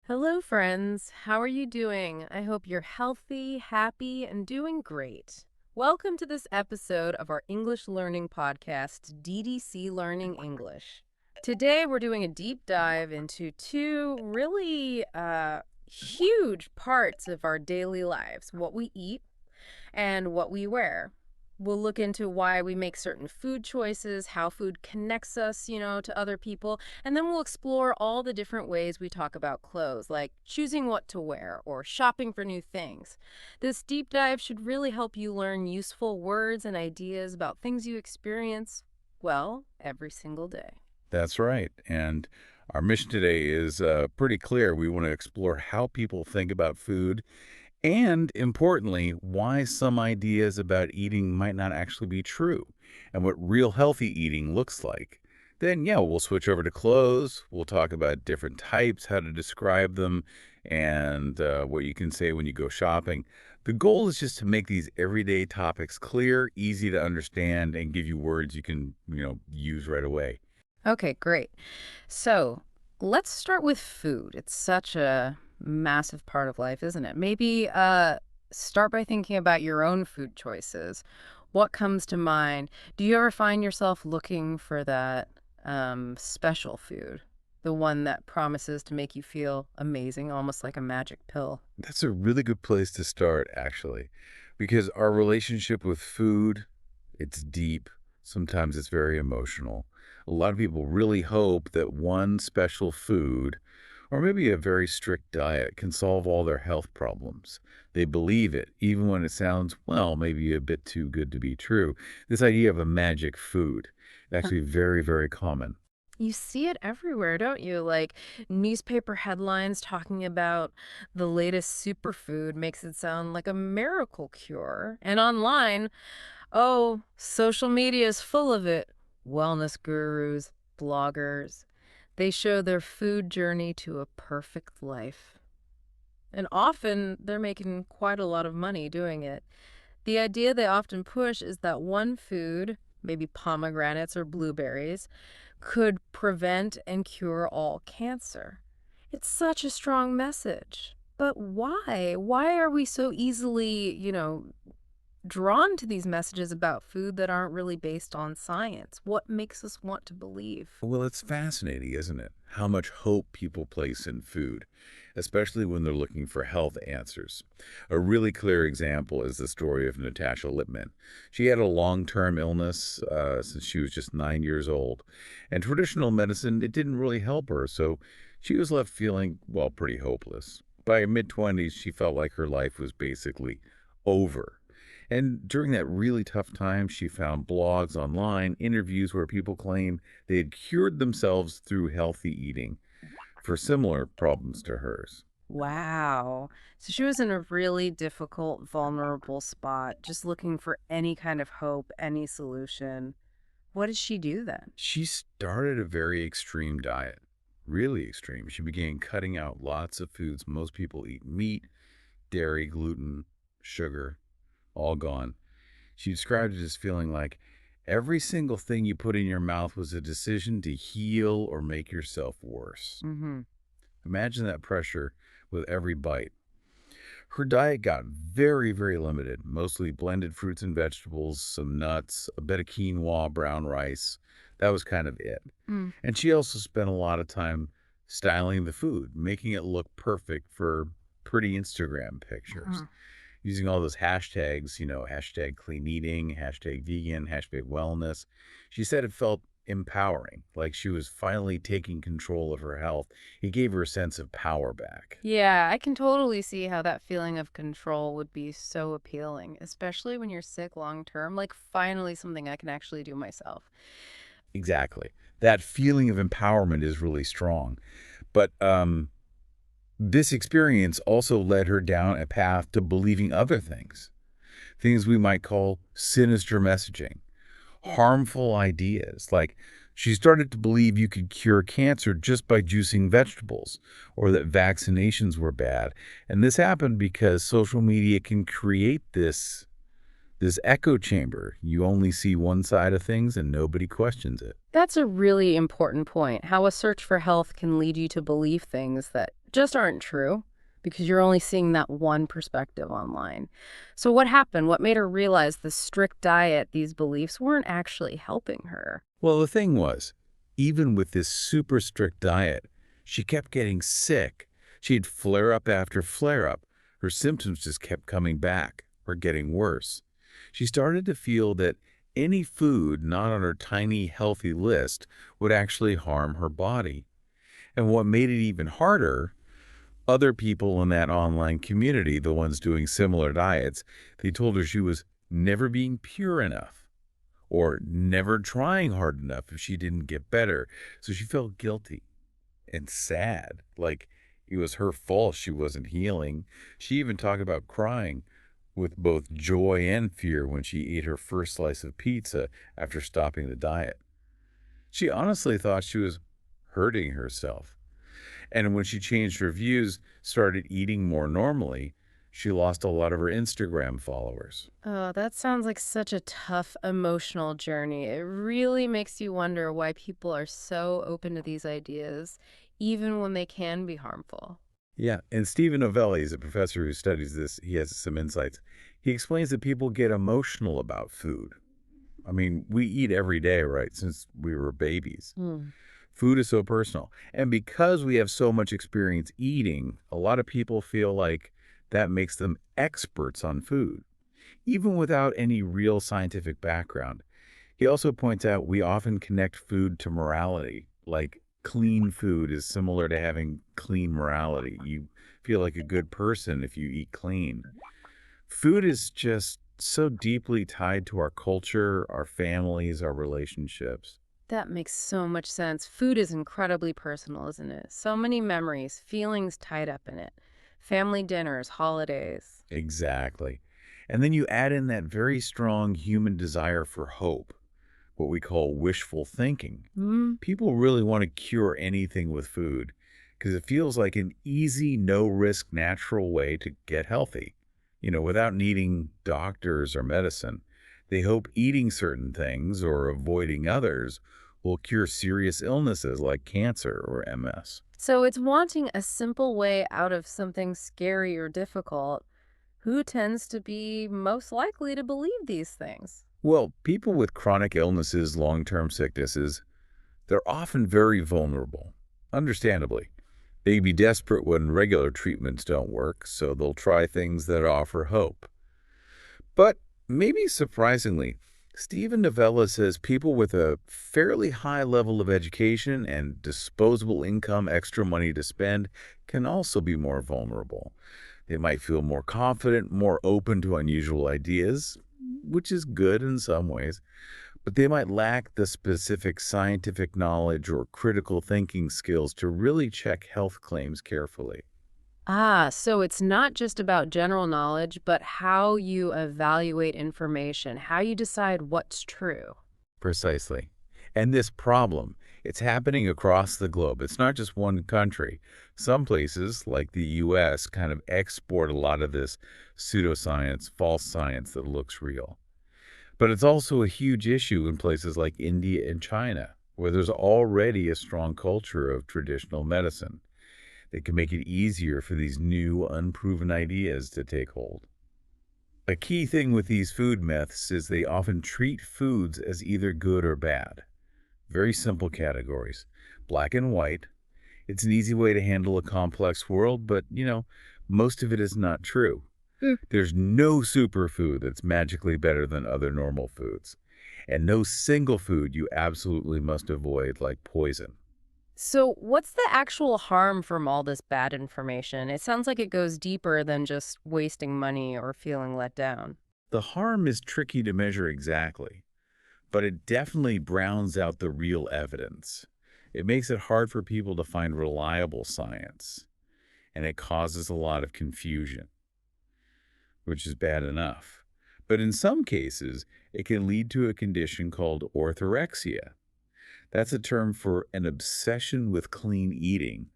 Hello, friends. How are you doing? I hope you're healthy, happy, and doing great. Welcome to this episode of our English learning podcast, DDC Learning English. Today, we're doing a deep dive into two really huge parts of our daily lives: what we eat and what we wear. We'll look into why we make certain food choices, how food connects us, to other people, and then we'll explore all the different ways we talk about clothes, like choosing what to wear or shopping for new things. This deep dive should really help you learn useful words and ideas about things you experience, well, every single day. That's right. And our mission today is pretty clear. We want to explore how people think about food and, importantly, why some ideas about eating might not actually be true and what real healthy eating looks like. Then, yeah, we'll switch over to clothes. We'll talk about different types, how to describe them, and what you can say when you go shopping. The goal is just to make these everyday topics clear, easy to understand, and give you words you can, use right away. Okay, great. So let's start with food. It's such a massive part of life, isn't it? Maybe start by thinking about your own food choices. What comes to mind? Do you ever find yourself looking for that special food? The one that promises to make you feel amazing, almost like a magic pill. That's a really good place to start, actually, because our relationship with food, it's deep. Sometimes it's very emotional. A lot of people really hope that one special food, or maybe a very strict diet, can solve all their health problems. They believe it, even when it sounds, well, maybe a bit too good to be true. This idea of a magic food, actually very, very common. You see it everywhere, don't you? Like newspaper headlines talking about the latest superfood makes it sound like a miracle cure. And online, oh, social media is full of it. Wellness gurus, bloggers, they show their food journey to a perfect life. And often they're making quite a lot of money doing it. The idea they often push is that one food, maybe pomegranates or blueberries, could prevent and cure all cancer. It's such a strong message. But why? Why are we so easily, drawn to these messages about food that aren't really based on science? What makes us want to believe? Well, it's fascinating, isn't it? How much hope people place in food, especially when they're looking for health answers. A really clear example is the story of Natasha Lippman. She had a long-term illness since she was just 9 years old, and traditional medicine, it didn't really help her, so she was left feeling, well, pretty hopeless. By her mid-20s, she felt like her life was basically over. And during that really tough time, she found blogs online, interviews where people claim they had cured themselves through healthy eating for similar problems to hers. Wow. So she was in a really difficult, vulnerable spot, just looking for any kind of hope, any solution. What did she do then? She started a very extreme diet, really extreme. She began cutting out lots of foods most people eat: meat, dairy, gluten, sugar, all gone. She described it as feeling like every single thing you put in your mouth was a decision to heal or make yourself worse. Mm-hmm. Imagine that pressure with every bite. Her diet got very, very limited, mostly blended fruits and vegetables, some nuts, a bit of quinoa, brown rice. That was kind of it. Mm. And she also spent a lot of time styling the food, making it look perfect for pretty Instagram pictures, Uh-huh. using all those hashtags, hashtag clean eating, hashtag vegan, hashtag wellness. She said it felt empowering, like she was finally taking control of her health. It gave her a sense of power back. Yeah, I can totally see how that feeling of control would be so appealing, especially when you're sick long term. Like, finally, something I can actually do myself. Exactly. That feeling of empowerment is really strong. But this experience also led her down a path to believing other things we might call sinister messaging, harmful ideas. Like she started to believe you could cure cancer just by juicing vegetables or that vaccinations were bad. And this happened because social media can create this echo chamber. You only see one side of things and nobody questions it. That's a really important point. How a search for health can lead you to believe things that just aren't true because you're only seeing that one perspective online. So what happened? What made her realize the strict diet, these beliefs weren't actually helping her? Well, the thing was, even with this super strict diet, she kept getting sick. She'd flare up after flare up. Her symptoms just kept coming back or getting worse. She started to feel that any food not on her tiny, healthy list would actually harm her body. And what made it even harder, other people in that online community, the ones doing similar diets, they told her she was never being pure enough or never trying hard enough if she didn't get better. So she felt guilty and sad, like it was her fault she wasn't healing. She even talked about crying with both joy and fear when she ate her first slice of pizza after stopping the diet. She honestly thought she was hurting herself. And when she changed her views, started eating more normally, she lost a lot of her Instagram followers. Oh, that sounds like such a tough emotional journey. It really makes you wonder why people are so open to these ideas, even when they can be harmful. Yeah, and Stephen Novelli is a professor who studies this. He has some insights. He explains that people get emotional about food. I mean, we eat every day, right, since we were babies. Hmm. Food is so personal. And because we have so much experience eating, a lot of people feel like that makes them experts on food, even without any real scientific background. He also points out we often connect food to morality, like clean food is similar to having clean morality. You feel like a good person if you eat clean. Food is just so deeply tied to our culture, our families, our relationships. That makes so much sense. Food is incredibly personal, isn't it? So many memories, feelings tied up in it. Family dinners, holidays. Exactly. And then you add in that very strong human desire for hope, what we call wishful thinking. Hmm. People really want to cure anything with food because it feels like an easy, no risk, natural way to get healthy, without needing doctors or medicine. They hope eating certain things or avoiding others will cure serious illnesses like cancer or MS. So it's wanting a simple way out of something scary or difficult. Who tends to be most likely to believe these things? Well, people with chronic illnesses, long-term sicknesses, they're often very vulnerable. Understandably, they can be desperate when regular treatments don't work, so they'll try things that offer hope. But maybe surprisingly, Stephen Novella says people with a fairly high level of education and disposable income, extra money to spend, can also be more vulnerable. They might feel more confident, more open to unusual ideas, which is good in some ways, but they might lack the specific scientific knowledge or critical thinking skills to really check health claims carefully. Ah, so it's not just about general knowledge, but how you evaluate information, how you decide what's true. Precisely. And this problem, it's happening across the globe. It's not just one country. Some places, like the U.S., kind of export a lot of this pseudoscience, false science that looks real. But it's also a huge issue in places like India and China, where there's already a strong culture of traditional medicine that can make it easier for these new, unproven ideas to take hold. A key thing with these food myths is they often treat foods as either good or bad. Very simple categories. Black and white. It's an easy way to handle a complex world, but, most of it is not true. Mm. There's no superfood that's magically better than other normal foods, and no single food you absolutely must avoid like poison. So, what's the actual harm from all this bad information? It sounds like it goes deeper than just wasting money or feeling let down. The harm is tricky to measure exactly, but it definitely browns out the real evidence. It makes it hard for people to find reliable science, and it causes a lot of confusion, which is bad enough. But in some cases, it can lead to a condition called orthorexia. That's a term for an obsession with clean eating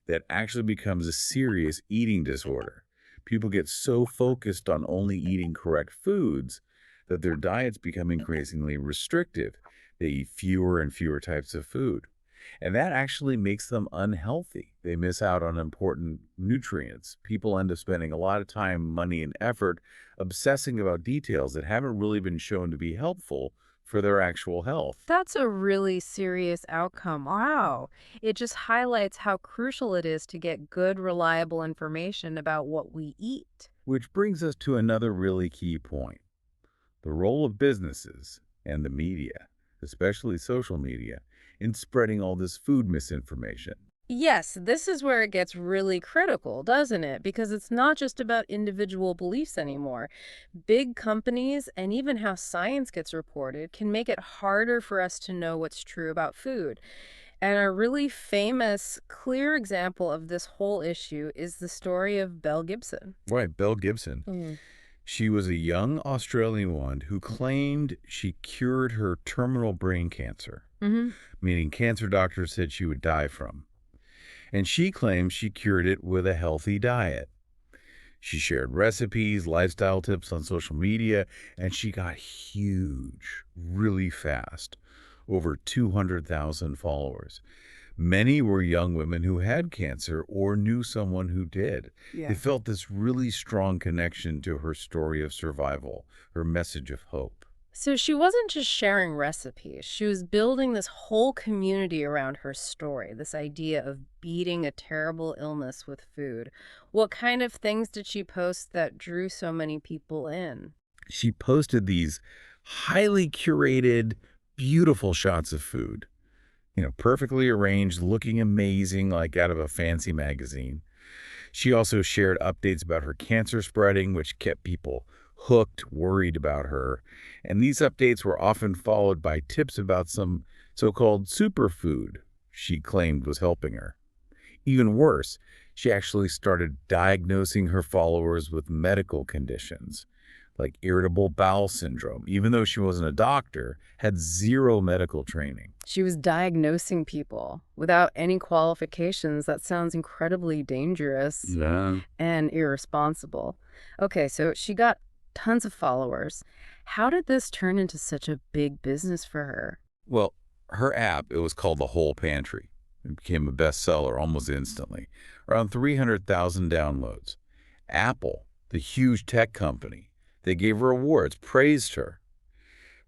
that actually becomes a serious eating disorder. People get so focused on only eating correct foods that their diets become increasingly restrictive. They eat fewer and fewer types of food. And that actually makes them unhealthy. They miss out on important nutrients. People end up spending a lot of time, money, and effort obsessing about details that haven't really been shown to be helpful for their actual health. That's a really serious outcome. Wow. It just highlights how crucial it is to get good, reliable information about what we eat. Which brings us to another really key point: the role of businesses and the media, especially social media, in spreading all this food misinformation. Yes, this is where it gets really critical, doesn't it? Because it's not just about individual beliefs anymore. Big companies and even how science gets reported can make it harder for us to know what's true about food. And a really famous, clear example of this whole issue is the story of Belle Gibson. Right, Belle Gibson. Mm. She was a young Australian woman who claimed she cured her terminal brain cancer, Hmm. meaning cancer doctors said she would die from. And she claimed she cured it with a healthy diet. She shared recipes, lifestyle tips on social media, and she got huge really fast, over 200,000 followers. Many were young women who had cancer or knew someone who did. They Yeah. felt this really strong connection to her story of survival, her message of hope. So she wasn't just sharing recipes, she was building this whole community around her story, this idea of beating a terrible illness with food. What kind of things did she post that drew so many people in? She posted these highly curated, beautiful shots of food, perfectly arranged, looking amazing, like out of a fancy magazine. She also shared updates about her cancer spreading, which kept people hooked, worried about her. And these updates were often followed by tips about some so-called superfood she claimed was helping her. Even worse, she actually started diagnosing her followers with medical conditions like irritable bowel syndrome, even though she wasn't a doctor, had zero medical training. She was diagnosing people without any qualifications. That sounds incredibly dangerous Yeah. and irresponsible. Okay, so she got tons of followers. How did this turn into such a big business for her? Well, her app, it was called The Whole Pantry. It became a bestseller almost instantly, around 300,000 downloads. Apple, the huge tech company, they gave her awards, praised her.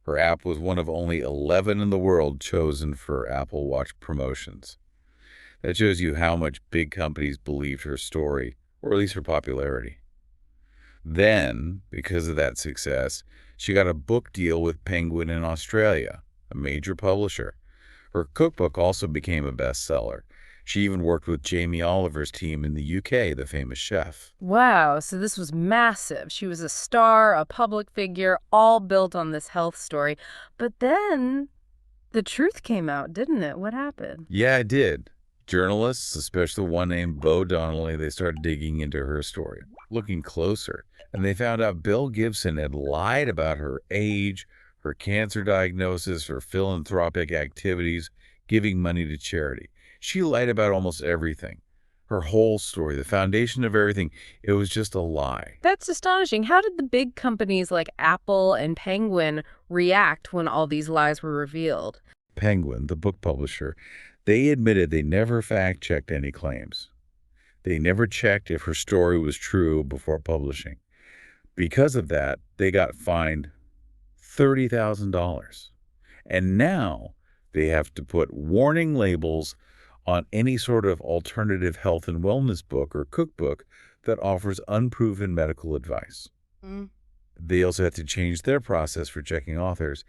Her app was one of only 11 in the world chosen for Apple Watch promotions. That shows you how much big companies believed her story, or at least her popularity. Then, because of that success, she got a book deal with Penguin in Australia, a major publisher. Her cookbook also became a bestseller. She even worked with Jamie Oliver's team in the UK, the famous chef. Wow, so this was massive. She was a star, a public figure, all built on this health story. But then the truth came out, didn't it? What happened? Yeah, I did. Journalists, especially one named Bo Donnelly, they started digging into her story, looking closer, and they found out Bill Gibson had lied about her age, her cancer diagnosis, her philanthropic activities, giving money to charity. She lied about almost everything. Her whole story, the foundation of everything, it was just a lie. That's astonishing. How did the big companies like Apple and Penguin react when all these lies were revealed? Penguin, the book publisher, they admitted they never fact-checked any claims. They never checked if her story was true before publishing. Because of that, they got fined $30,000. And now they have to put warning labels on any sort of alternative health and wellness book or cookbook that offers unproven medical advice. Mm. They also had to change their process for checking authors.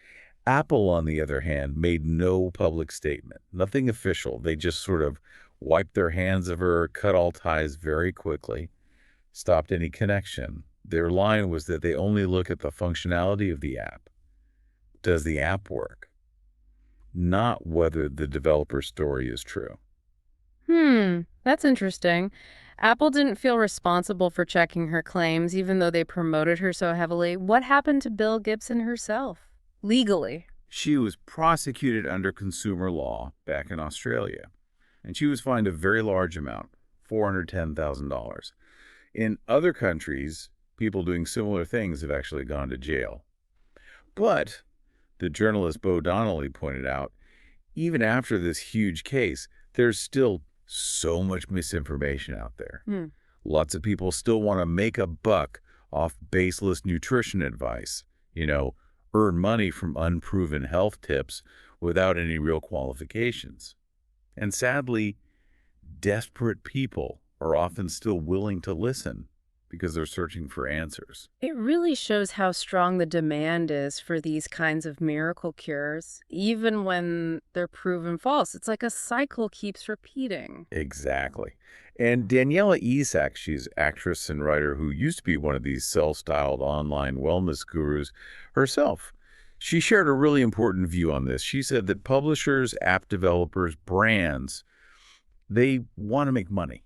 Apple, on the other hand, made no public statement, nothing official. They just sort of wiped their hands of her, cut all ties very quickly, stopped any connection. Their line was that they only look at the functionality of the app. Does the app work? Not whether the developer's story is true. That's interesting. Apple didn't feel responsible for checking her claims, even though they promoted her so heavily. What happened to Bill Gibson herself? Legally. She was prosecuted under consumer law back in Australia, and she was fined a very large amount, $410,000. In other countries, people doing similar things have actually gone to jail. But, the journalist Bo Donnelly pointed out, Even after this huge case, there's still so much misinformation out there. Hmm. Lots of people still want to make a buck off baseless nutrition advice, you know, earn money from unproven health tips without any real qualifications. And sadly, desperate people are often still willing to listen because they're searching for answers. It really shows how strong the demand is for these kinds of miracle cures, even when they're proven false. It's like a cycle keeps repeating. Exactly. And Daniela Isak, she's actress and writer who used to be one of these self-styled online wellness gurus herself. She shared a really important view on this. She said that publishers, app developers, brands, they want to make money.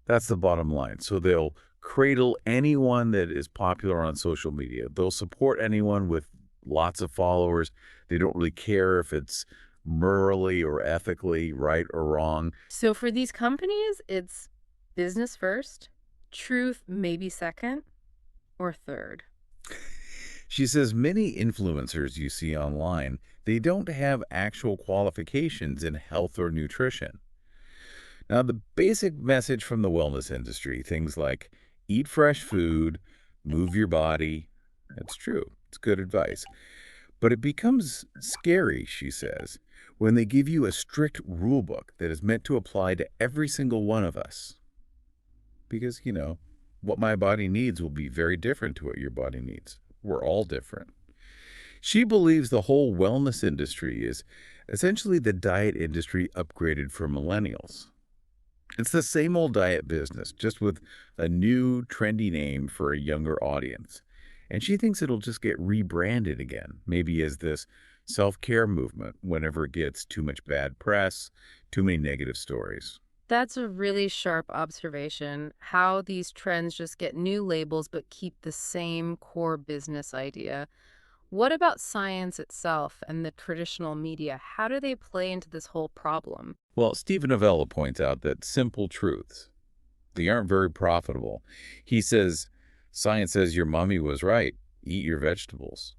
That's the bottom line. So they'll cradle anyone that is popular on social media. They'll support anyone with lots of followers. They don't really care if it's morally or ethically right or wrong. So for these companies, it's business first, truth maybe second, or third. She says many influencers you see online, they don't have actual qualifications in health or nutrition. Now, the basic message from the wellness industry, things like eat fresh food, move your body, that's true. It's good advice. But it becomes scary, she says, when they give you a strict rule book that is meant to apply to every single one of us. Because, what my body needs will be very different to what your body needs. We're all different. She believes the whole wellness industry is essentially the diet industry upgraded for millennials. It's the same old diet business, just with a new, trendy name for a younger audience. And she thinks it'll just get rebranded again, maybe as this self-care movement whenever it gets too much bad press, too many negative stories. That's a really sharp observation, how these trends just get new labels but keep the same core business idea. What about science itself and the traditional media? How do they play into this whole problem? Well, Stephen Novella points out that simple truths, they aren't very profitable. He says, science says your mommy was right. Eat your vegetables.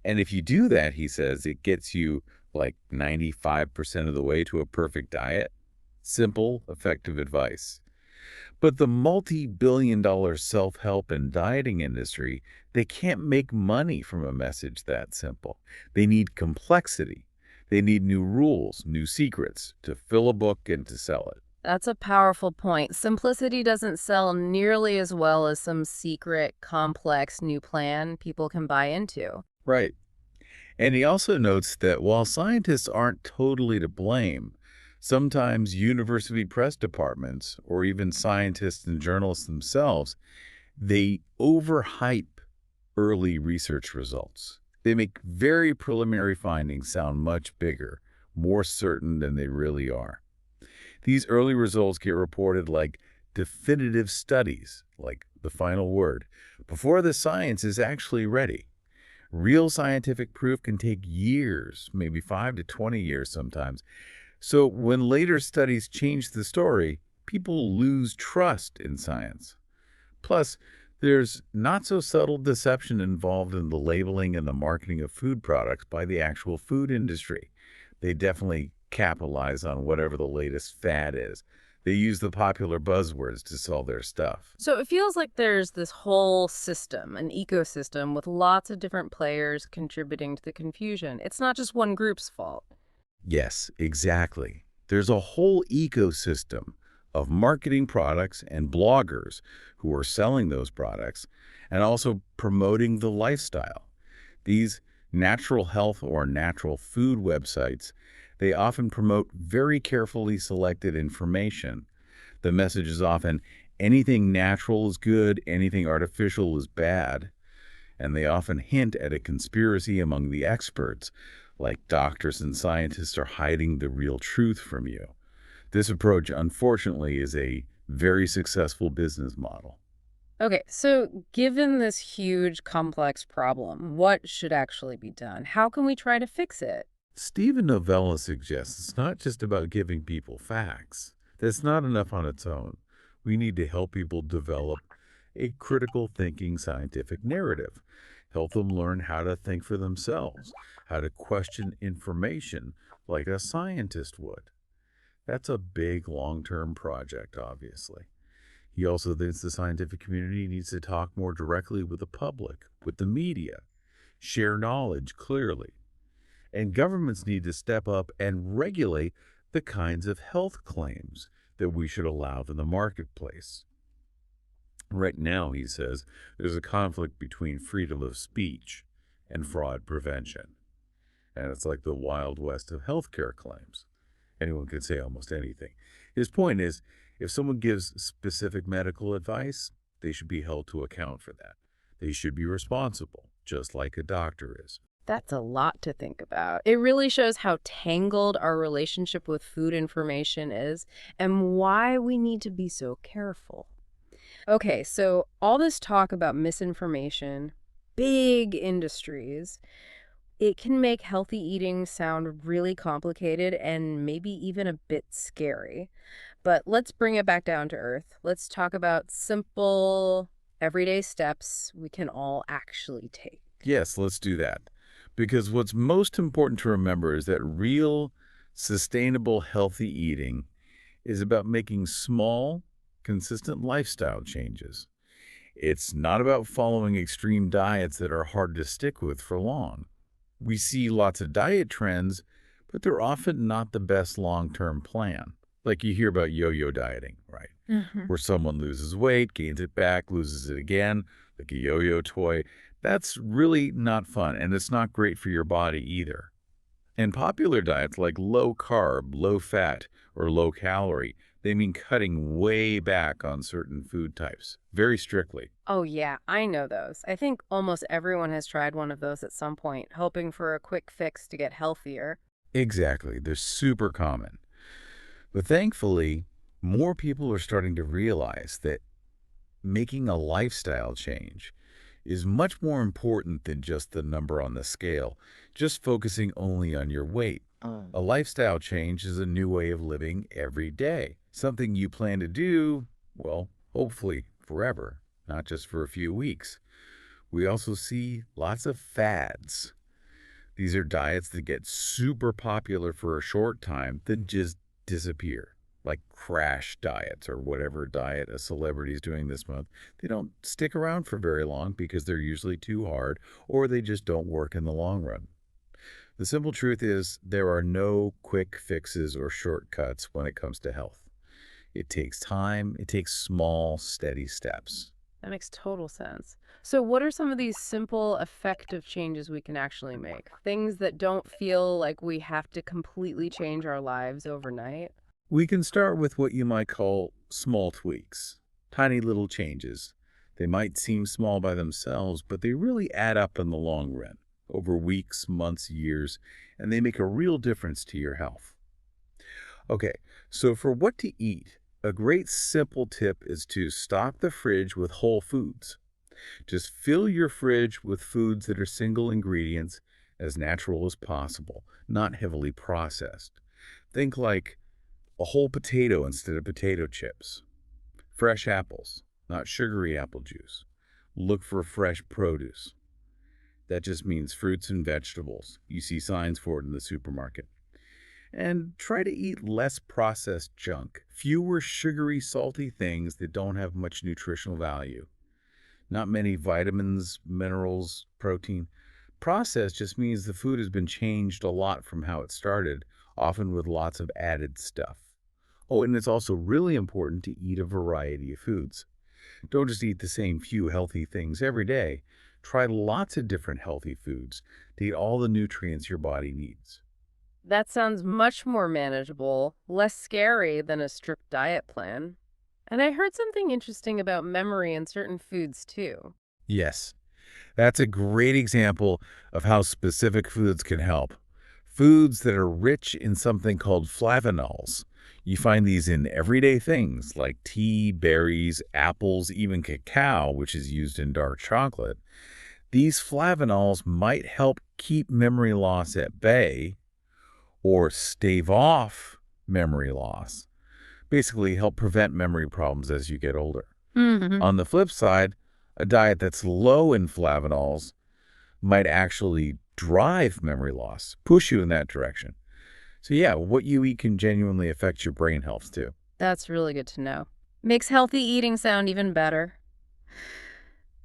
And if you do that, he says, it gets you like 95% of the way to a perfect diet. Simple, effective advice. But the multi-billion-dollar self-help and dieting industry, they can't make money from a message that simple. They need complexity. They need new rules, new secrets to fill a book and to sell it. That's a powerful point. Simplicity doesn't sell nearly as well as some secret, complex new plan people can buy into. Right. And he also notes that while scientists aren't totally to blame, sometimes university press departments or even scientists and journalists themselves, they overhype early research results. They make very preliminary findings sound much bigger, more certain than they really are. These early results get reported like definitive studies, like the final word, before the science is actually ready. Real scientific proof can take years, maybe 5 to 20 years sometimes. So when later studies change the story, people lose trust in science. Plus, there's not so subtle deception involved in the labeling and the marketing of food products by the actual food industry. They definitely capitalize on whatever the latest fad is. They use the popular buzzwords to sell their stuff. So it feels like there's this whole system, an ecosystem with lots of different players contributing to the confusion. It's not just one group's fault. Yes, exactly. There's a whole ecosystem of marketing products and bloggers who are selling those products and also promoting the lifestyle. These natural health or natural food websites, they often promote very carefully selected information. The message is often anything natural is good, anything artificial is bad, and they often hint at a conspiracy among the experts, like doctors and scientists are hiding the real truth from you. This approach, unfortunately, is a very successful business model. Okay, so given this huge, complex problem, what should actually be done? How can we try to fix it? Stephen Novella suggests it's not just about giving people facts. That's not enough on its own. We need to help people develop a critical thinking scientific narrative, help them learn how to think for themselves, how to question information like a scientist would. That's a big long-term project, obviously. He also thinks the scientific community needs to talk more directly with the public, with the media, share knowledge clearly. And governments need to step up and regulate the kinds of health claims that we should allow in the marketplace. Right now, he says, there's a conflict between freedom of speech and fraud prevention. And it's like the Wild West of healthcare claims. Anyone can say almost anything. His point is, if someone gives specific medical advice, they should be held to account for that. They should be responsible, just like a doctor is. That's a lot to think about. It really shows how tangled our relationship with food information is and why we need to be so careful. Okay, so all this talk about misinformation, big industries, it can make healthy eating sound really complicated and maybe even a bit scary. But let's bring it back down to earth. Let's talk about simple, everyday steps we can all actually take. Yes, let's do that. Because what's most important to remember is that real, sustainable, healthy eating is about making small, consistent lifestyle changes. It's not about following extreme diets that are hard to stick with for long. We see lots of diet trends, but they're often not the best long-term plan. Like you hear about yo-yo dieting, right? Where someone loses weight, gains it back, loses it again, like a yo-yo toy. That's really not fun, and it's not great for your body either. And popular diets like low carb, low fat, or low calorie, they mean cutting way back on certain food types, very strictly. Oh, yeah, I know those. I think almost everyone has tried one of those at some point, hoping for a quick fix to get healthier. Exactly, they're super common. But thankfully, more people are starting to realize that making a lifestyle change is much more important than just the number on the scale, just focusing only on your weight. A lifestyle change is a new way of living every day, something you plan to do, well, hopefully forever, not just for a few weeks. We also see lots of fads. These are diets that get super popular for a short time, then just disappear, like crash diets or whatever diet a celebrity is doing this month. They don't stick around for very long because they're usually too hard or they just don't work in the long run. The simple truth is there are no quick fixes or shortcuts when it comes to health. It takes time, it takes small, steady steps. That makes total sense. So, what are some of these simple, effective changes we can actually make? Things that don't feel like we have to completely change our lives overnight? We can start with what you might call small tweaks, tiny little changes. They might seem small by themselves, but they really add up in the long run, over weeks, months, years, and they make a real difference to your health. Okay, so for what to eat, a great simple tip is to stock the fridge with whole foods. Just fill your fridge with foods that are single ingredients, as natural as possible, not heavily processed. Think like a whole potato instead of potato chips. Fresh apples, not sugary apple juice. Look for fresh produce. That just means fruits and vegetables. You see signs for it in the supermarket. And try to eat less processed junk, fewer sugary, salty things that don't have much nutritional value. Not many vitamins, minerals, protein. Processed just means the food has been changed a lot from how it started, often with lots of added stuff. Oh, and it's also really important to eat a variety of foods. Don't just eat the same few healthy things every day. Try lots of different healthy foods to get all the nutrients your body needs. That sounds much more manageable, less scary than a strict diet plan. And I heard something interesting about memory in certain foods, too. Yes, that's a great example of how specific foods can help. Foods that are rich in something called flavonols. You find these in everyday things like tea, berries, apples, even cacao, which is used in dark chocolate. These flavonols might help keep memory loss at bay or stave off memory loss. Basically, help prevent memory problems as you get older. On the flip side, a diet that's low in flavonols might actually drive memory loss, push you in that direction. So yeah, what you eat can genuinely affect your brain health too. That's really good to know. Makes healthy eating sound even better.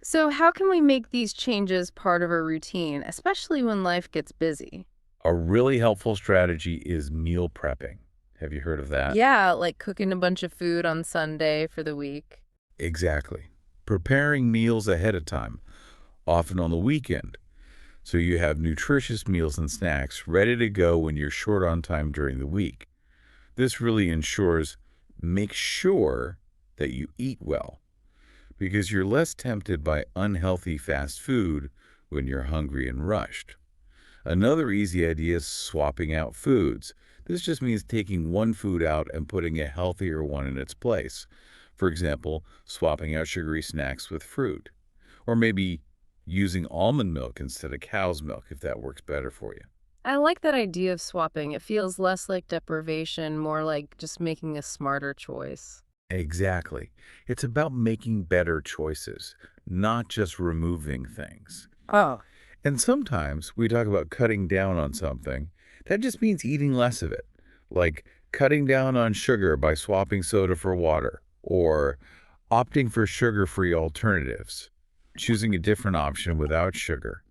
So, how can we make these changes part of a routine, especially when life gets busy? A really helpful strategy is meal prepping. Have you heard of that? Yeah, like cooking a bunch of food on Sunday for the week. Exactly. Preparing meals ahead of time, often on the weekend, so you have nutritious meals and snacks ready to go when you're short on time during the week. This really ensures make sure that you eat well because you're less tempted by unhealthy fast food when you're hungry and rushed. Another easy idea is swapping out foods. This just means taking one food out and putting a healthier one in its place. For example, swapping out sugary snacks with fruit. Or maybe using almond milk instead of cow's milk if that works better for you. I like that idea of swapping. It feels less like deprivation, more like just making a smarter choice. Exactly. It's about making better choices, not just removing things. Oh, And sometimes we talk about cutting down on something. That just means eating less of it, like cutting down on sugar by swapping soda for water, or opting for sugar-free alternatives, choosing a different option without sugar.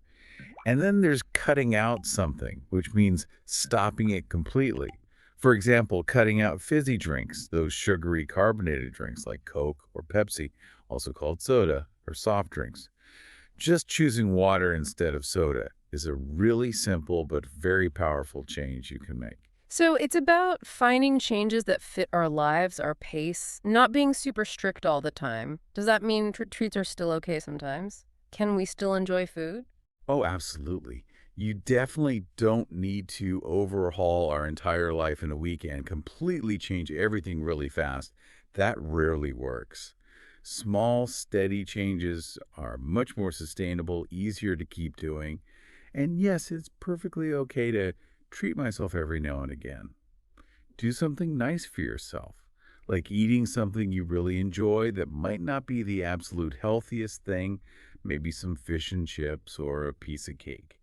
And then there's cutting out something, which means stopping it completely. For example, cutting out fizzy drinks, those sugary carbonated drinks like Coke or Pepsi, also called soda or soft drinks. Just choosing water instead of soda is a really simple but very powerful change you can make. so it's about finding changes that fit our lives, our pace, not being super strict all the time. Does that mean treats are still okay sometimes? Can we still enjoy food? Oh, absolutely. You definitely don't need to overhaul our entire life in a weekend, completely change everything really fast. That rarely works. Small, steady changes are much more sustainable, easier to keep doing. And yes, it's perfectly okay to treat myself every now and again. Do something nice for yourself, like eating something you really enjoy that might not be the absolute healthiest thing, maybe some fish and chips or a piece of cake.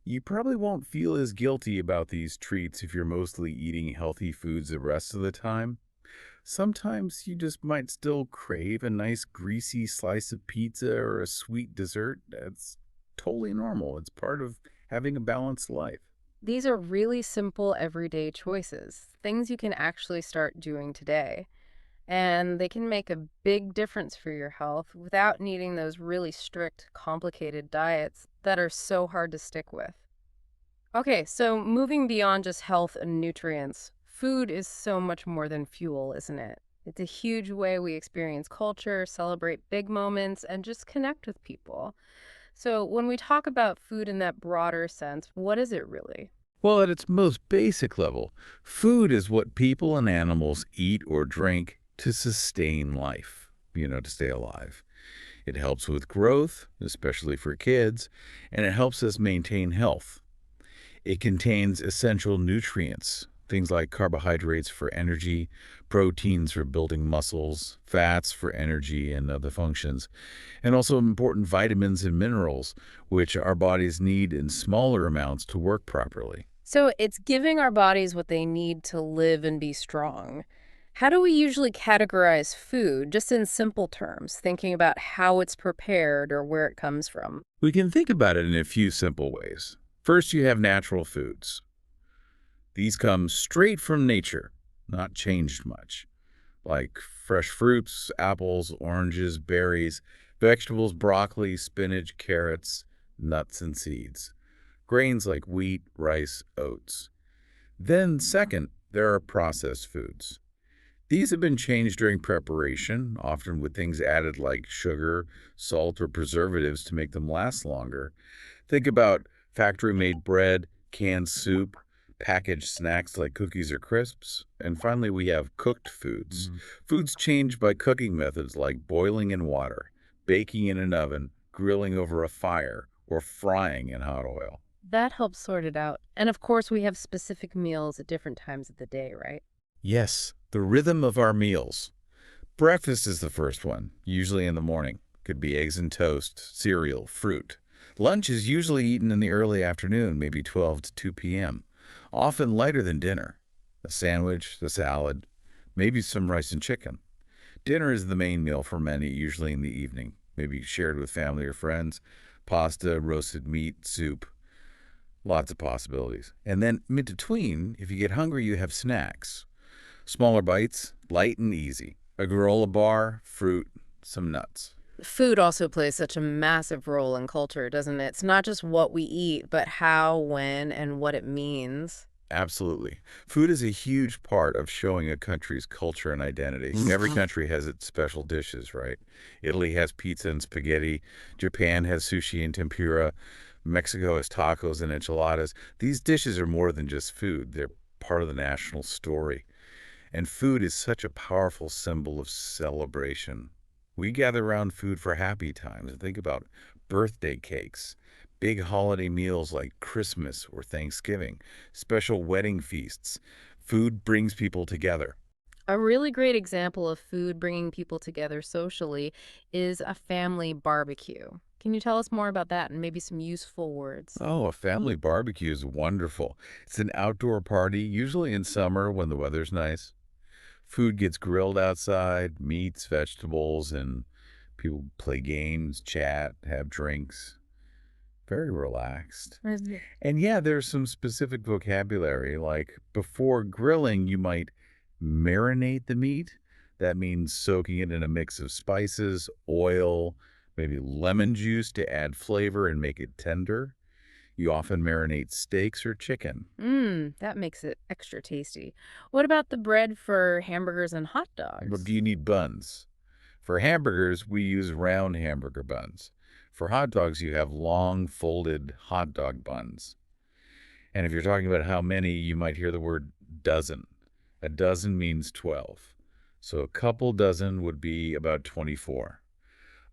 You probably won't feel as guilty about these treats if you're mostly eating healthy foods the rest of the time. Sometimes you just might still crave a nice greasy slice of pizza or a sweet dessert. That's totally normal. It's part of having a balanced life. These are really simple everyday choices, things you can actually start doing today. And they can make a big difference for your health without needing those really strict, complicated diets that are so hard to stick with. Okay, so moving beyond just health and nutrients, food is so much more than fuel, isn't it? It's a huge way we experience culture, celebrate big moments, and just connect with people. So, when we talk about food in that broader sense, what is it really? Well, at its most basic level, food is what people and animals eat or drink to sustain life, to stay alive. It helps with growth, especially for kids, and it helps us maintain health. It contains essential nutrients, things like carbohydrates for energy, proteins for building muscles, fats for energy and other functions, and also important vitamins and minerals, which our bodies need in smaller amounts to work properly. So, it's giving our bodies what they need to live and be strong. How do we usually categorize food, just in simple terms, thinking about how it's prepared or where it comes from? We can think about it in a few simple ways. First, you have natural foods. These come straight from nature, not changed much, like fresh fruits, apples, oranges, berries, vegetables, broccoli, spinach, carrots, nuts, and seeds. Grains like wheat, rice, oats. Then, second, there are processed foods. These have been changed during preparation, often with things added like sugar, salt, or preservatives to make them last longer. Think about factory-made bread, canned soup, packaged snacks like cookies or crisps. And finally, we have cooked foods. Foods changed by cooking methods like boiling in water, baking in an oven, grilling over a fire, or frying in hot oil. That helps sort it out. And of course, we have specific meals at different times of the day, right? Yes, the rhythm of our meals. Breakfast is the first one, usually in the morning. Could be eggs and toast, cereal, fruit. Lunch is usually eaten in the early afternoon, maybe 12 to 2 p.m. often lighter than dinner. A sandwich, a salad, maybe some rice and chicken. Dinner is the main meal for many, usually in the evening, maybe shared with family or friends. Pasta, roasted meat, soup, lots of possibilities. And then in between, if you get hungry, you have snacks. Smaller bites, light and easy. A granola bar, fruit, some nuts. Food also plays such a massive role in culture, doesn't it? It's not just what we eat, but how, when, and what it means. Absolutely. Food is a huge part of showing a country's culture and identity. Every country has its special dishes, right? Italy has pizza and spaghetti. Japan has sushi and tempura. Mexico has tacos and enchiladas. These dishes are more than just food. They're part of the national story. And food is such a powerful symbol of celebration. We gather around food for happy times. Think about birthday cakes, big holiday meals like Christmas or Thanksgiving, special wedding feasts. Food brings people together. A really great example of food bringing people together socially is a family barbecue. Can you tell us more about that and maybe some useful words? Oh, a family barbecue is wonderful. It's an outdoor party, usually in summer when the weather's nice. Food gets grilled outside, meats, vegetables, and people play games, chat, have drinks. Very relaxed. Mhm. And yeah, there's some specific vocabulary, like before grilling, you might marinate the meat. That means soaking it in a mix of spices, oil, maybe lemon juice to add flavor and make it tender. You often marinate steaks or chicken. That makes it extra tasty. What about the bread for hamburgers and hot But do dogs? you need buns? For hamburgers, we use round hamburger buns. For hot dogs, you have long, folded hot dog buns. And if you're talking about how many, you might hear the word dozen. A dozen means 12. So a couple dozen would be about 24.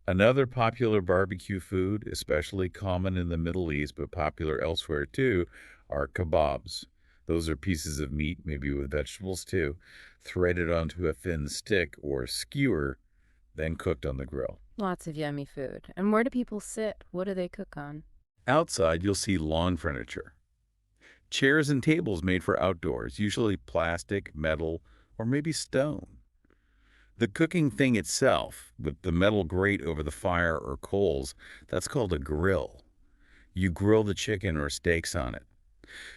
Another popular barbecue food, especially common in the Middle East but popular elsewhere too, are kebabs. Those are pieces of meat, maybe with vegetables too, threaded onto a thin stick or skewer, then cooked on the grill. Lots of yummy food. And where do people sit? What do they cook on? Outside, you'll see lawn furniture. Chairs and tables made for outdoors, usually plastic, metal, or maybe stone. The cooking thing itself, with the metal grate over the fire or coals, that's called a grill. You grill the chicken or steaks on it.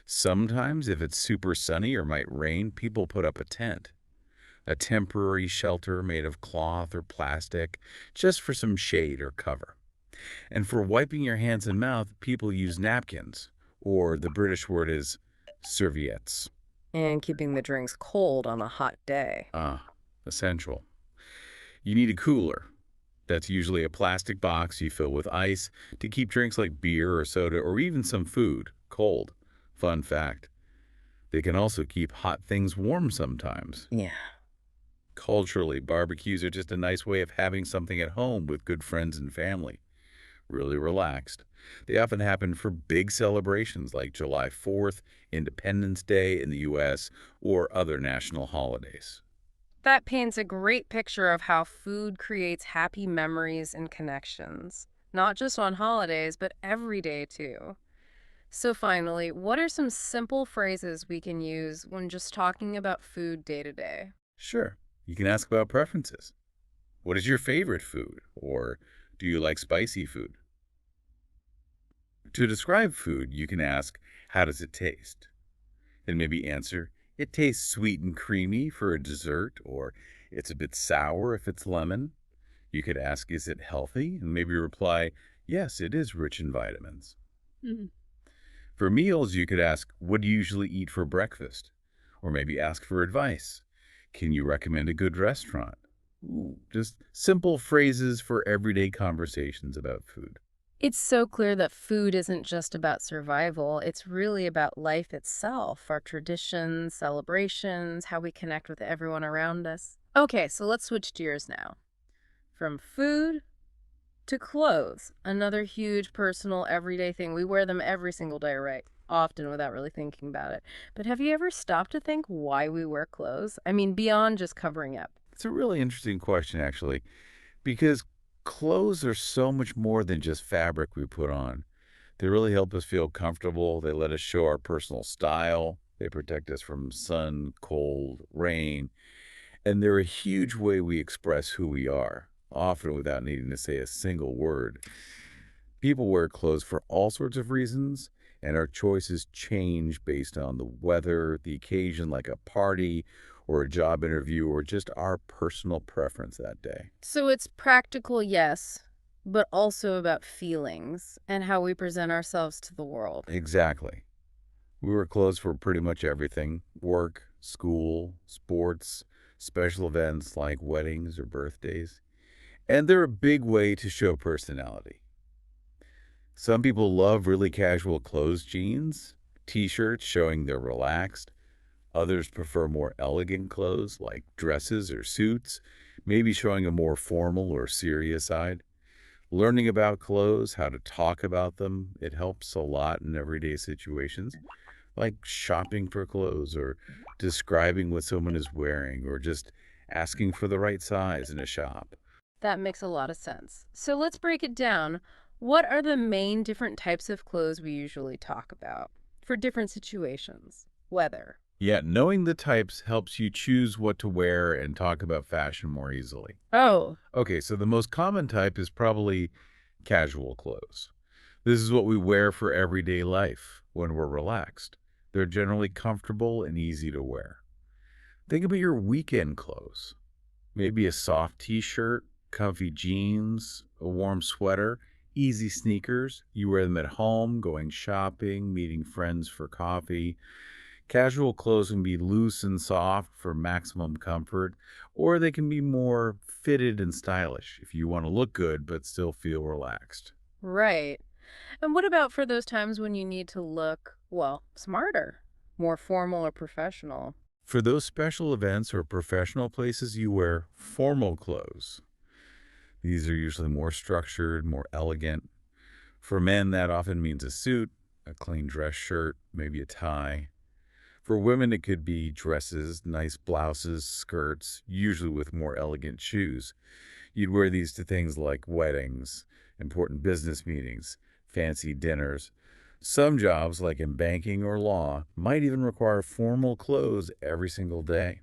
Sometimes, if it's super sunny or might rain, people put up a tent, a temporary shelter made of cloth or plastic, just for some shade or cover. And for wiping your hands and mouth, people use napkins, or the British word is serviettes. And keeping the drinks cold on a hot day. Ah, essential. You need a cooler. That's usually a plastic box you fill with ice to keep drinks like beer or soda or even some food cold. Fun fact, they can also keep hot things warm sometimes. Yeah. Culturally, barbecues are just a nice way of having something at home with good friends and family. Really relaxed. They often happen for big celebrations like July 4th, Independence Day in the U.S., or other national holidays. That paints a great picture of how food creates happy memories and connections, not just on holidays, but every day too. So, finally, what are some simple phrases we can use when just talking about food day to day? Sure, you can ask about preferences. What is your favorite food? Or do you like spicy food? To describe food, you can ask, how does it taste? And maybe answer, it tastes sweet and creamy for a dessert, or it's a bit sour if it's lemon. You could ask, is it healthy? And maybe reply, yes, it is rich in vitamins. Mm. For meals, you could ask, what do you usually eat for breakfast? Or maybe ask for advice. Can you recommend a good restaurant? Ooh, just simple phrases for everyday conversations about food. It's so clear that food isn't just about survival, it's really about life itself, our traditions, celebrations, how we connect with everyone around us. Okay, so let's switch gears now. From food to clothes, another huge personal everyday thing. We wear them every single day, right? Often without really thinking about it. But have you ever stopped to think why we wear clothes? I mean, beyond just covering up. It's a really interesting question, actually, because clothes are so much more than just fabric we put on. They really help us feel comfortable. They let us show our personal style, They protect us from sun, cold, rain, and they're a huge way we express who we are, often without needing to say a single word. People wear clothes for all sorts of reasons, and our choices change based on the weather, the occasion, like a party or a job interview, or just our personal preference that day. So it's practical, yes, but also about feelings and how we present ourselves to the world. Exactly. We wear clothes for pretty much everything: work, school, sports, special events like weddings or birthdays. And they're a big way to show personality. Some people love really casual clothes, jeans, t-shirts showing they're relaxed. Others prefer more elegant clothes like dresses or suits, maybe showing a more formal or serious side. Learning about clothes, how to talk about them, it helps a lot in everyday situations, like shopping for clothes or describing what someone is wearing or just asking for the right size in a shop. That makes a lot of sense. So let's break it down. What are the main different types of clothes we usually talk about for different situations? Weather. Yet knowing the types helps you choose what to wear and talk about fashion more easily. Oh, Okay, so the most common type is probably casual clothes. This is what we wear for everyday life when we're relaxed. They're generally comfortable and easy to wear. Think about your weekend clothes. Maybe a soft t-shirt, comfy jeans, a warm sweater, easy sneakers. You wear them at home, going shopping, meeting friends for coffee. Casual clothes can be loose and soft for maximum comfort, or they can be more fitted and stylish if you want to look good but still feel relaxed. right. And what about for those times when you need to look, well, smarter, more formal or professional? For those special events or professional places, you wear formal clothes. These are usually more structured, more elegant. For men, that often means a suit, a clean dress shirt, maybe a tie. For women, it could be dresses, nice blouses, skirts, usually with more elegant shoes. You'd wear these to things like weddings, important business meetings, fancy dinners. Some jobs, like in banking or law, might even require formal clothes every single day.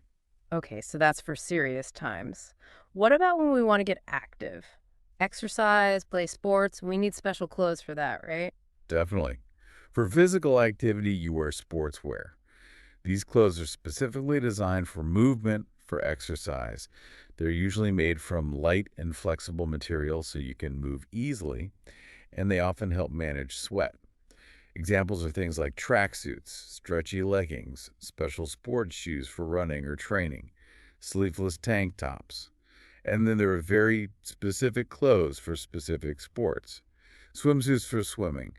Okay, so that's for serious times. What about when we want to get active? Exercise, play sports, we need special clothes for that, right? Definitely. For physical activity, you wear sportswear. These clothes are specifically designed for movement, for exercise. They're usually made from light and flexible materials so you can move easily, and they often help manage sweat. Examples are things like tracksuits, stretchy leggings, special sports shoes for running or training, sleeveless tank tops. And then there are very specific clothes for specific sports: swimsuits for swimming,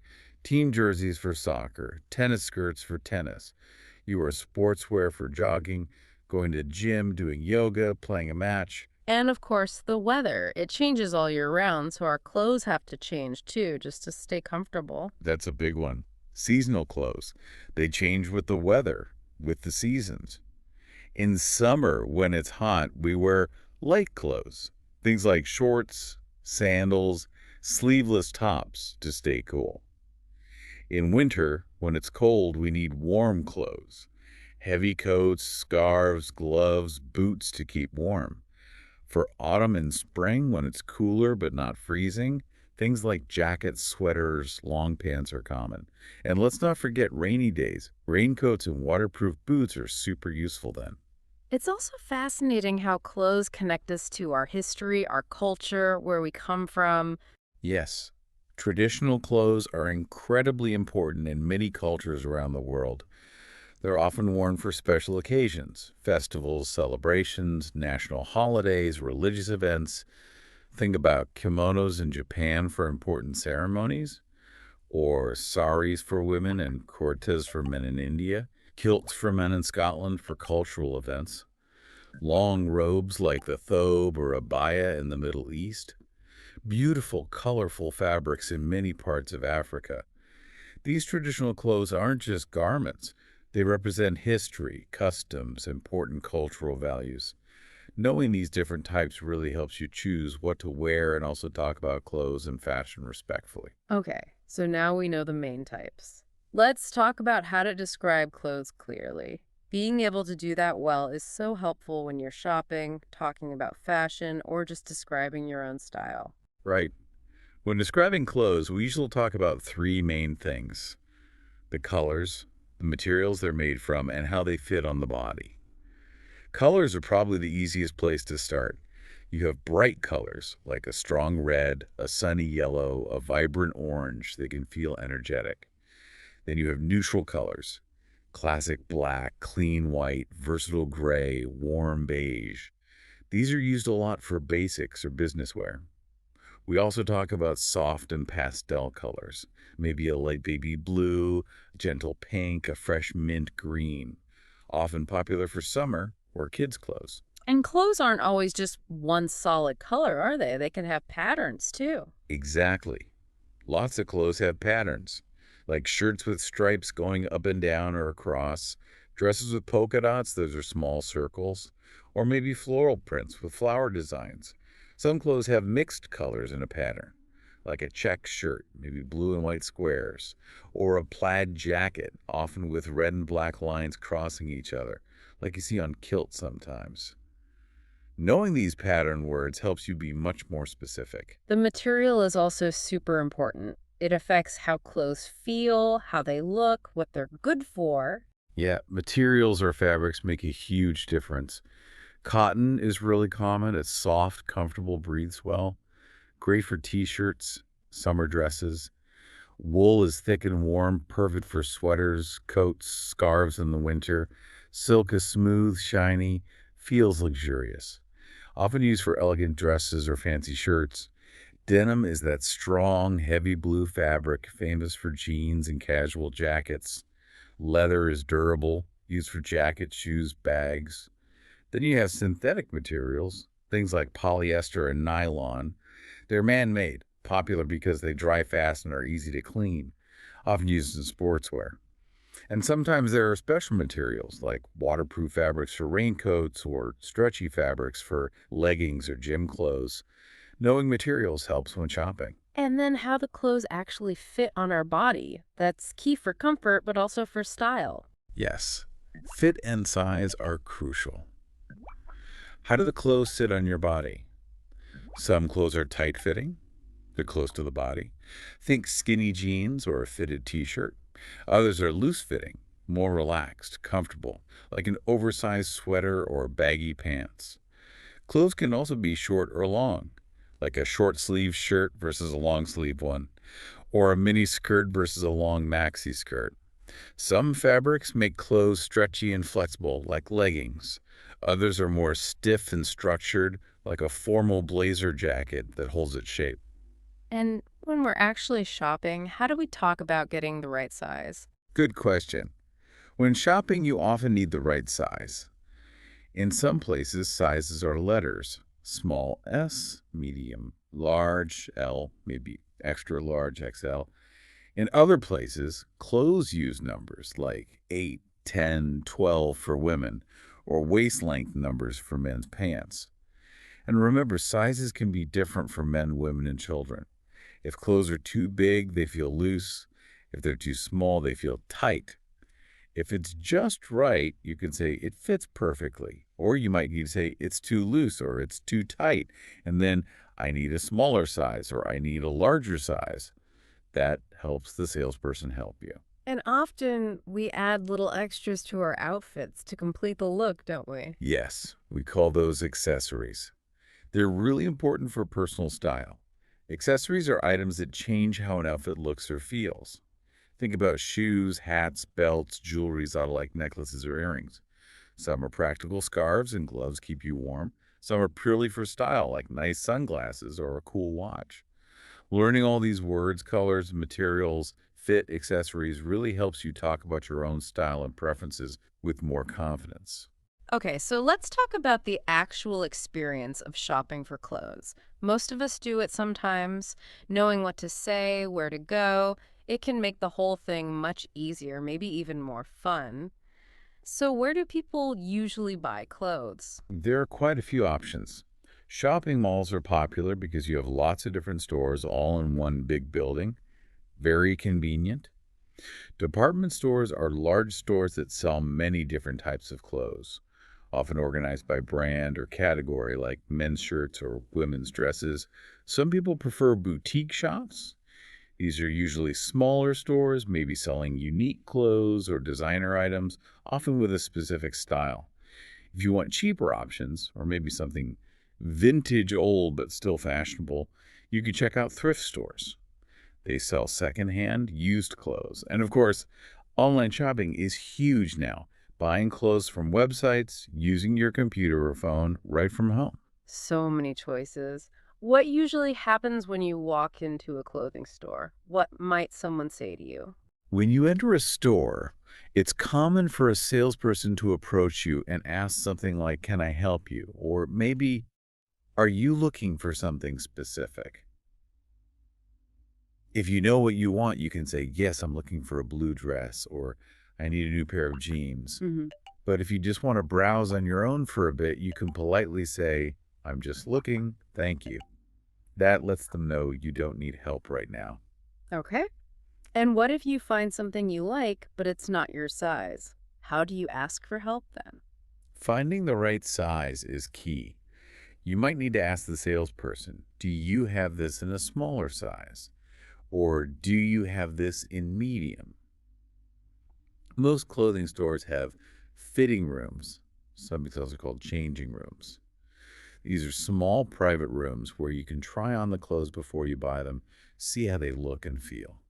team jerseys for soccer, tennis skirts for tennis. You wear sportswear for jogging, going to the gym, doing yoga, playing a match. And of course, the weather. It changes all year round, so our clothes have to change too, just to stay comfortable. That's a big one. Seasonal clothes. They change with the weather, with the seasons. In summer, when it's hot, we wear light clothes. Things like shorts, sandals, sleeveless tops to stay cool. In winter, when it's cold, we need warm clothes. Heavy coats, scarves, gloves, boots to keep warm. For autumn and spring, when it's cooler but not freezing, things like jackets, sweaters, long pants are common. And let's not forget rainy days. Raincoats and waterproof boots are super useful then. It's also fascinating how clothes connect us to our history, our culture, where we come from. Yes, traditional clothes are incredibly important in many cultures around the world. They're often worn for special occasions, festivals, celebrations, national holidays, religious events. Think about kimonos in Japan for important ceremonies, or saris for women and kurtas for men in India, kilts for men in Scotland for cultural events, long robes like the thobe or abaya in the Middle East, beautiful, colorful fabrics in many parts of Africa. These traditional clothes aren't just garments. They represent history, customs, important cultural values. Knowing these different types really helps you choose what to wear and also talk about clothes and fashion respectfully. Okay, so now we know the main types. Let's talk about how to describe clothes clearly. Being able to do that well is so helpful when you're shopping, talking about fashion, or just describing your own style. Right. When describing clothes, we usually talk about three main things: the colors, the materials they're made from, and how they fit on the body. Colors are probably the easiest place to start. You have bright colors, like a strong red, a sunny yellow, a vibrant orange that can feel energetic. Then you have neutral colors, classic black, clean white, versatile gray, warm beige. These are used a lot for basics or business wear. We also talk about soft and pastel colors, maybe a light baby blue, gentle pink, a fresh mint green, often popular for summer or kids' clothes. And clothes aren't always just one solid color, are they? They can have patterns too. Exactly. Lots of clothes have patterns, like shirts with stripes going up and down or across, dresses with polka dots, those are small circles, or maybe floral prints with flower designs. Some clothes have mixed colors in a pattern, like a check shirt, maybe blue and white squares, or a plaid jacket, often with red and black lines crossing each other, like you see on kilts sometimes. Knowing these pattern words helps you be much more specific. The material is also super important. It affects how clothes feel, how they look, what they're good for. Yeah, materials or fabrics make a huge difference. Cotton is really common. It's soft, comfortable, breathes well. Great for t-shirts, summer dresses. Wool is thick and warm, perfect for sweaters, coats, scarves in the winter. Silk is smooth, shiny, feels luxurious. Often used for elegant dresses or fancy shirts. Denim is that strong, heavy blue fabric, famous for jeans and casual jackets. Leather is durable, used for jackets, shoes, bags. Then you have synthetic materials, things like polyester and nylon. They're man-made, popular because they dry fast and are easy to clean, often used in sportswear. And sometimes there are special materials like waterproof fabrics for raincoats or stretchy fabrics for leggings or gym clothes. Knowing materials helps when shopping. And then how the clothes actually fit on our body. That's key for comfort, but also for style. Yes, fit and size are crucial. How do the clothes sit on your body? Some clothes are tight-fitting. They're close to the body. Think skinny jeans or a fitted t-shirt. Others are loose-fitting, more relaxed, comfortable, like an oversized sweater or baggy pants. Clothes can also be short or long, like a short-sleeve shirt versus a long-sleeve one, or a mini skirt versus a long maxi skirt. Some fabrics make clothes stretchy and flexible, like leggings. Others are more stiff and structured, like a formal blazer jacket that holds its shape. And when we're actually shopping, how do we talk about getting the right size? Good question. When shopping, you often need the right size. In some places, sizes are letters: small s, medium, large, L, maybe extra large, XL. In other places, clothes use numbers like 8, 10, 12 for women, or waist length numbers for men's pants. And remember, sizes can be different for men, women, and children. If clothes are too big, they feel loose. If they're too small, they feel tight. If it's just right, you can say it fits perfectly. Or you might need to say it's too loose or it's too tight. And then I need a smaller size or I need a larger size. That helps the salesperson help you. And often we add little extras to our outfits to complete the look, don't we? Yes, we call those accessories. They're really important for personal style. Accessories are items that change how an outfit looks or feels. Think about shoes, hats, belts, jewelry, like necklaces or earrings. Some are practical scarves and gloves keep you warm. Some are purely for style, like nice sunglasses or a cool watch. Learning all these words, colors, materials, fit, accessories really helps you talk about your own style and preferences with more confidence. Okay, so let's talk about the actual experience of shopping for clothes. Most of us do it sometimes. Knowing what to say, where to go, it can make the whole thing much easier, maybe even more fun. So, where do people usually buy clothes? There are quite a few options. Shopping malls are popular because you have lots of different stores all in one big building. Very convenient. Department stores are large stores that sell many different types of clothes, often organized by brand or category, like men's shirts or women's dresses. Some people prefer boutique shops. These are usually smaller stores, maybe selling unique clothes or designer items, often with a specific style. If you want cheaper options, or maybe something vintage old but still fashionable, you can check out thrift stores. They sell secondhand, used clothes. And of course, online shopping is huge now. Buying clothes from websites, using your computer or phone right from home. So many choices. What usually happens when you walk into a clothing store? What might someone say to you? When you enter a store, it's common for a salesperson to approach you and ask something like, "Can I help you?" Or maybe, "Are you looking for something specific?" If you know what you want, you can say, "Yes, I'm looking for a blue dress," or "I need a new pair of jeans." Hmm. But if you just want to browse on your own for a bit, you can politely say, "I'm just looking, thank you." That lets them know you don't need help right now. Okay. And what if you find something you like, but it's not your size? How do you ask for help then? Finding the right size is key. You might need to ask the salesperson, "Do you have this in a smaller size?" Or "Do you have this in medium?" Most clothing stores have fitting rooms. Some also called changing rooms. These are small private rooms where you can try on the clothes before you buy them, see how they look and feel.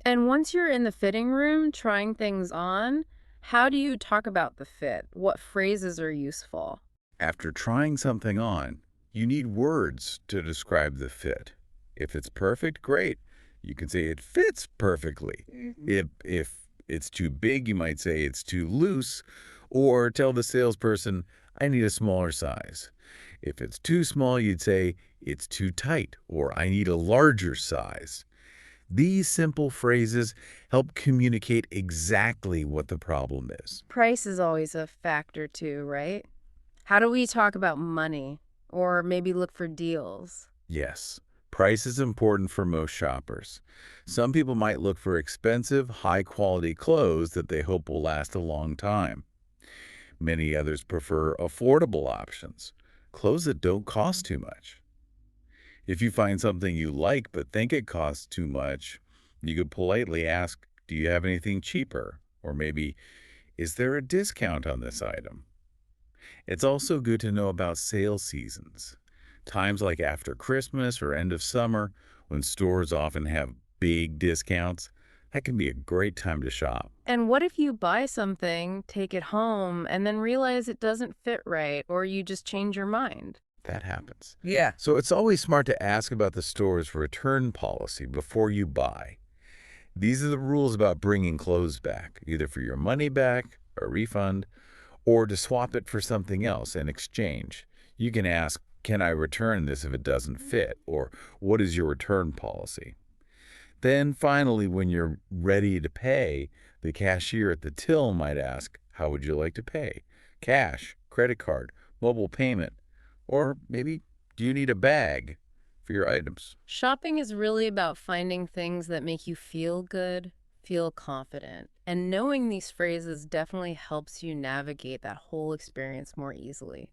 And once you're in the fitting room trying things on, how do you talk about the fit? What phrases are useful? After trying something on, you need words to describe the fit. If it's perfect, great. You can say it fits perfectly. If it's too big, you might say it's too loose, or tell the salesperson, "I need a smaller size." If it's too small, you'd say, "It's too tight," or "I need a larger size." These simple phrases help communicate exactly what the problem is. Price is always a factor too, right? How do we talk about money or maybe look for deals? Yes, price is important for most shoppers. Some people might look for expensive, high-quality clothes that they hope will last a long time. Many others prefer affordable options, clothes that don't cost too much. If you find something you like but think it costs too much, you could politely ask, "Do you have anything cheaper?" Or maybe, "Is there a discount on this item?" It's also good to know about sale seasons. Times like after Christmas or end of summer, when stores often have big discounts, that can be a great time to shop. And what if you buy something, take it home, and then realize it doesn't fit right, or you just change your mind? That happens. Yeah. So it's always smart to ask about the store's return policy before you buy. These are the rules about bringing clothes back, either for your money back, a refund, or to swap it for something else in exchange. You can ask, "Can I return this if it doesn't fit?" Or "What is your return policy?" Then finally, when you're ready to pay, the cashier at the till might ask, "How would you like to pay? Cash, credit card, mobile payment, or maybe do you need a bag for your items?" Shopping is really about finding things that make you feel good, feel confident. And knowing these phrases definitely helps you navigate that whole experience more easily.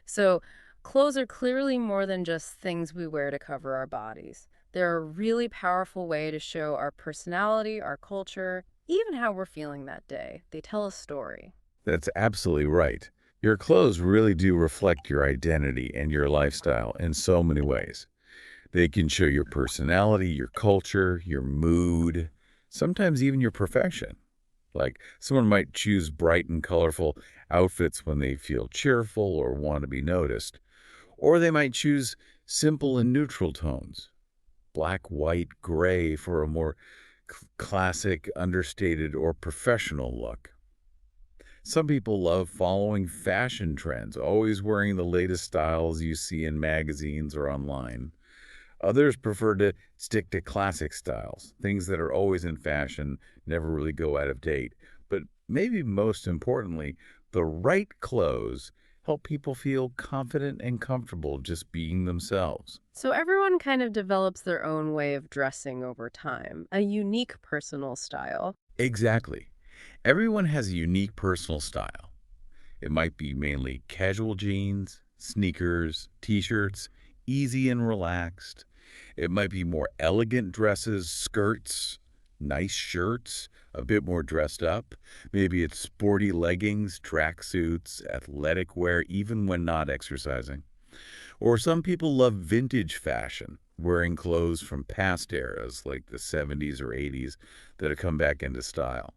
So, clothes are clearly more than just things we wear to cover our bodies. They're a really powerful way to show our personality, our culture, even how we're feeling that day. They tell a story. That's absolutely right. Your clothes really do reflect your identity and your lifestyle in so many ways. They can show your personality, your culture, your mood, sometimes even your profession. Like someone might choose bright and colorful outfits when they feel cheerful or want to be noticed. Or they might choose simple and neutral tones, black, white, gray for a more classic, understated, or professional look. Some people love following fashion trends, always wearing the latest styles you see in magazines or online. Others prefer to stick to classic styles, things that are always in fashion, never really go out of date. But maybe most importantly, the right clothes help people feel confident and comfortable just being themselves. So everyone kind of develops their own way of dressing over time, a unique personal style. Exactly. Everyone has a unique personal style. It might be mainly casual jeans, sneakers, t-shirts, easy and relaxed. It might be more elegant dresses, skirts, nice shirts, a bit more dressed up. Maybe it's sporty leggings, tracksuits, athletic wear, even when not exercising. Or some people love vintage fashion, wearing clothes from past eras like the 70s or 80s that have come back into style.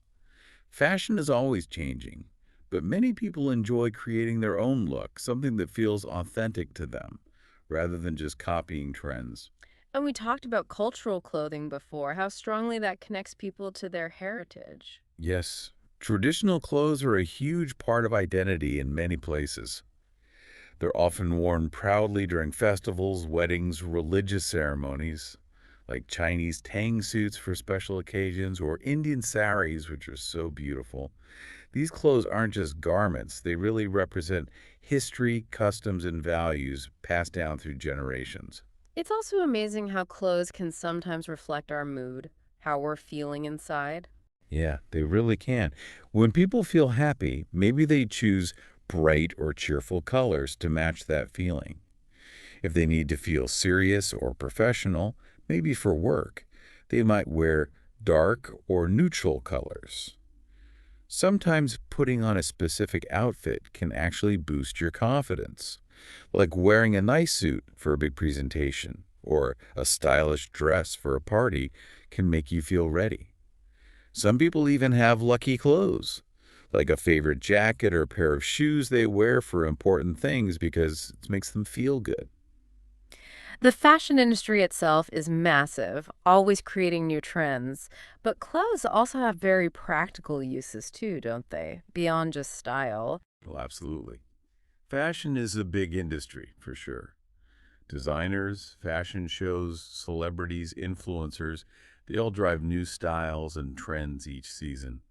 Fashion is always changing, but many people enjoy creating their own look, something that feels authentic to them, rather than just copying trends. And we talked about cultural clothing before, how strongly that connects people to their heritage. Yes, traditional clothes are a huge part of identity in many places. They're often worn proudly during festivals, weddings, religious ceremonies, like Chinese tang suits for special occasions or Indian saris, which are so beautiful. These clothes aren't just garments, they really represent history, customs, and values passed down through generations. It's also amazing how clothes can sometimes reflect our mood, how we're feeling inside. Yeah, they really can. When people feel happy, maybe they choose bright or cheerful colors to match that feeling. If they need to feel serious or professional, maybe for work, they might wear dark or neutral colors. Sometimes putting on a specific outfit can actually boost your confidence, like wearing a nice suit for a big presentation or a stylish dress for a party can make you feel ready. Some people even have lucky clothes, like a favorite jacket or a pair of shoes they wear for important things because it makes them feel good. The fashion industry itself is massive, always creating new trends. But clothes also have very practical uses too, don't they? Beyond just style. Well, absolutely. Fashion is a big industry, for sure. Designers, fashion shows, celebrities, influencers, they all drive new styles and trends each season.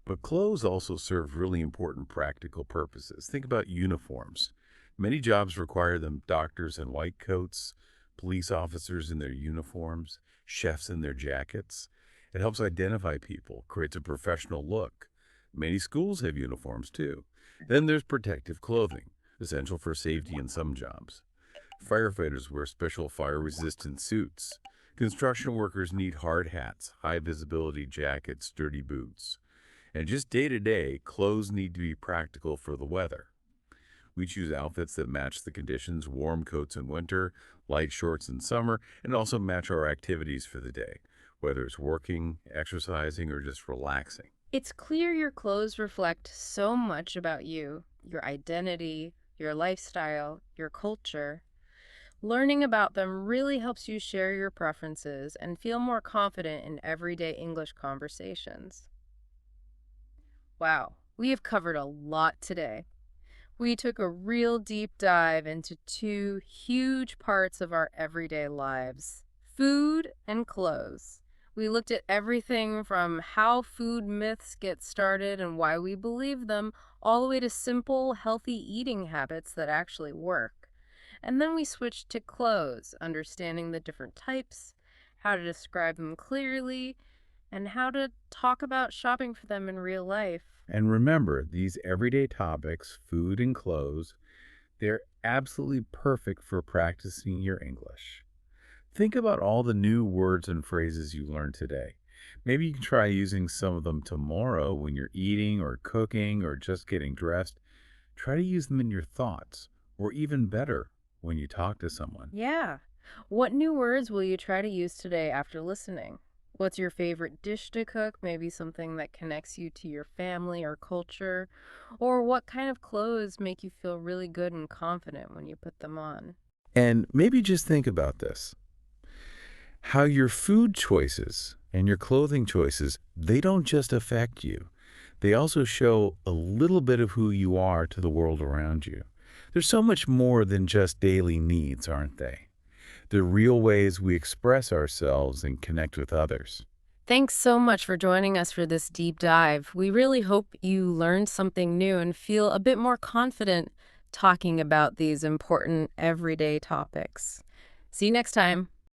But clothes also serve really important practical purposes. Think about uniforms. Many jobs require them doctors in white coats, police officers in their uniforms, chefs in their jackets. It helps identify people, creates a professional look. Many schools have uniforms too. Then there's protective clothing, essential for safety in some jobs. Firefighters wear special fire-resistant suits. Construction workers need hard hats, high-visibility jackets, sturdy boots. And just day to day, clothes need to be practical for the weather. We choose outfits that match the conditions, warm coats in winter, light shorts in summer, and also match our activities for the day, whether it's working, exercising, or just relaxing. It's clear your clothes reflect so much about you, your identity, your lifestyle, your culture. Learning about them really helps you share your preferences and feel more confident in everyday English conversations. Wow, we have covered a lot today. We took a real deep dive into two huge parts of our everyday lives: food and clothes. We looked at everything from how food myths get started and why we believe them, all the way to simple, healthy eating habits that actually work. And then we switched to clothes, understanding the different types, how to describe them clearly, and how to talk about shopping for them in real life. And remember, these everyday topics, food and clothes, they're absolutely perfect for practicing your English. Think about all the new words and phrases you learned today. Maybe you can try using some of them tomorrow when you're eating or cooking or just getting dressed. Try to use them in your thoughts, or even better, when you talk to someone. Yeah. What new words will you try to use today after listening? What's your favorite dish to cook? Maybe something that connects you to your family or culture? Or what kind of clothes make you feel really good and confident when you put them on? And maybe just think about this. How your food choices and your clothing choices, they don't just affect you. They also show a little bit of who you are to the world around you. There's so much more than just daily needs, aren't they? They're real ways we express ourselves and connect with others. Thanks so much for joining us for this deep dive. We really hope you learned something new and feel a bit more confident talking about these important everyday topics. See you next time.